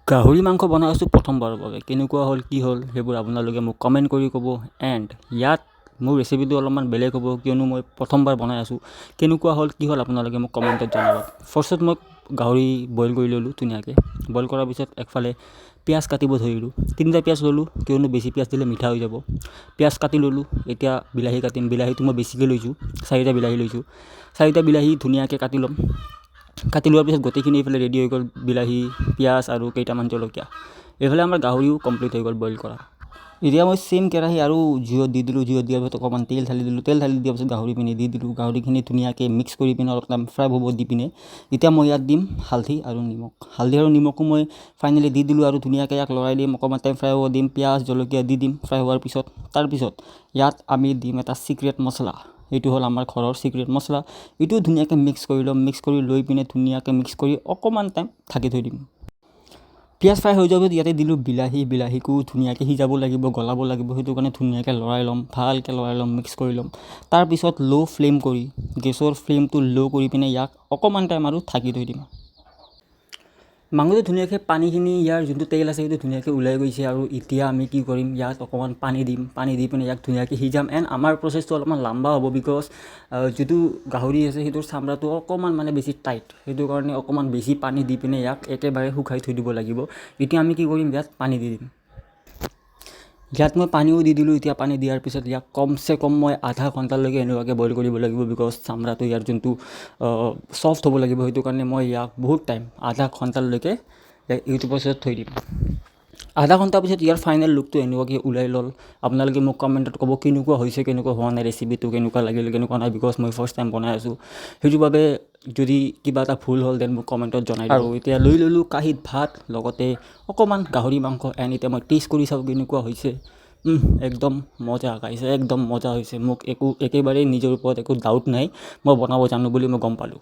গাহৰি মাংস বনাই আছোঁ প্ৰথমবাৰৰ বাবে। কেনেকুৱা হ'ল কি হ'ল সেইবোৰ আপোনালোকে মোক কমেণ্ট কৰি ক'ব। এণ্ড ইয়াত মোৰ ৰেচিপিটো অলপমান বেলেগ হ'ব, কিয়নো মই প্ৰথমবাৰ বনাই আছোঁ। কেনেকুৱা হ'ল কি হ'ল আপোনালোকে মোক কমেণ্টত জনাব। ফাৰ্ষ্টত মই গাহৰি বইল কৰি ল'লোঁ ধুনীয়াকৈ। বইল কৰাৰ পিছত একফালে পিঁয়াজ কাটিব ধৰিলোঁ। 3টা পিঁয়াজ ল'লোঁ, কিয়নো বেছি পিঁয়াজ দিলে মিঠা হৈ যাব। পিঁয়াজ কাটি ল'লোঁ। এতিয়া বিলাহী কাটিম। বিলাহীটো মই বেছিকৈ লৈছোঁ, 4টা বিলাহী লৈছোঁ। 4টা বিলাহী ধুনীয়াকৈ কাটি ল'ম। কাটি লোৱাৰ পিছত গোটেইখিনি এইফালে ৰেডি হৈ গ'ল, বিলাহী, পিঁয়াজ আৰু কেইটামান জলকীয়া। এইফালে আমাৰ গাহৰিও কমপ্লিট হৈ গ'ল বইল কৰা। এতিয়া মই চেম কেৰাহী আৰু জুইত দি দিলোঁ। জুইত দিয়াৰ পিছত অকণমান তেল ঢালি দিলোঁ। তেল ঢালি দিয়াৰ পিছত গাহৰিখিনি দি দিলোঁ। গাহৰিখিনি ধুনীয়াকৈ মিক্স কৰি পিনে অলপ টাইম ফ্ৰাই হ'ব দি পিনে এতিয়া মই ইয়াত দিম হালধি আৰু নিমখ। হালধি আৰু নিমখো মই ফাইনেলি দি দিলোঁ আৰু ধুনীয়াকৈ ইয়াক লৰাই দিম। অকণমান টাইম ফ্ৰাই হ'ব দিম। পিঁয়াজ জলকীয়া দি দিম ফ্ৰাই হোৱাৰ পিছত। তাৰপিছত ইয়াত আমি দিম এটা চিক্ৰেট মছলা। এইটো হ'ল আমাৰ ঘৰৰ চিক্ৰেট মছলা। এইটো ধুনীয়াকৈ মিক্স কৰি ল'ম। মিক্স কৰি লৈ পিনে ধুনীয়াকৈ মিক্স কৰি অকণমান টাইম ঢাকি থৈ দিম। পিঁয়াজ ফ্ৰাই হৈ যোৱাৰ পিছত ইয়াতে দিলোঁ বিলাহী। বিলাহীকো ধুনীয়াকৈ সিজাব লাগিব, গলাব লাগিব। সেইটো কাৰণে ধুনীয়াকৈ লৰাই ল'ম, ভালকৈ লৰাই ল'ম, মিক্স কৰি ল'ম। তাৰপিছত ল' ফ্লেম কৰি, গেছৰ ফ্লেমটো ল' কৰি পিনে ইয়াক অকণমান টাইম আৰু ঢাকি থৈ দিম। মাংসটো ধুনীয়াকৈ পানীখিনি ইয়াৰ যোনটো তেল আছে সেইটো ধুনীয়াকৈ ওলাই গৈছে। আৰু এতিয়া আমি কি কৰিম, ইয়াত অকণমান পানী দিম। পানী দি পিনে ইয়াক ধুনীয়াকৈ সিজাম। এণ্ড আমাৰ প্ৰচেছটো অলপমান লম্বা হ'ব, বিকজ যিটো গাহৰি আছে সেইটোৰ চামৰাটো অকণমান মানে বেছি টাইট। সেইটো কাৰণে অকণমান বেছি পানী দি পিনে ইয়াক একেবাৰে শুকাই থৈ দিব লাগিব। এতিয়া আমি কি কৰিম, ইয়াত পানী দি দিম। ইয়াত মই পানীও দি দিলোঁ। এতিয়া পানী দিয়াৰ পিছত ইয়াক কমচে কম মই আধা ঘণ্টালৈকে এনেকুৱাকৈ বইল কৰিব লাগিব, বিকজ চামৰাটো ইয়াৰ যোনটো ছফ্ট হ'ব লাগিব। সেইটো কাৰণে মই ইয়াক বহুত টাইম আধা ঘণ্টালৈকে এইটো প্ৰচেছত থৈ দিম। আধা ঘণ্টাৰ পিছত ইয়াৰ ফাইনেল লুকটো এনেকুৱাকৈ ওলাই ল'ল। আপোনালোকে মোক কমেণ্টত ক'ব কেনেকুৱা হৈছে, কেনেকুৱা হোৱা নাই, ৰেচিপিটো কেনেকুৱা লাগিল, কেনেকুৱা নাই, বিকজ মই ফাৰ্ষ্ট টাইম বনাই আছোঁ। সেইটোৰ বাবে যদি কিবা এটা ভুল হ'ল দেন মোক কমেণ্টত জনাই দিব। আৰু এতিয়া লৈ ল'লোঁ কাঁহীত ভাত, লগতে অকণমান গাহৰি মাংস। এণ্ড এতিয়া মই টেষ্ট কৰি চাওঁ কেনেকুৱা হৈছে। একদম মজা গাইছে, একদম মজা হৈছে। মোক একেবাৰেই নিজৰ ওপৰত একো ডাউট নাই, মই বনাব জানো বুলি মই গম পালোঁ।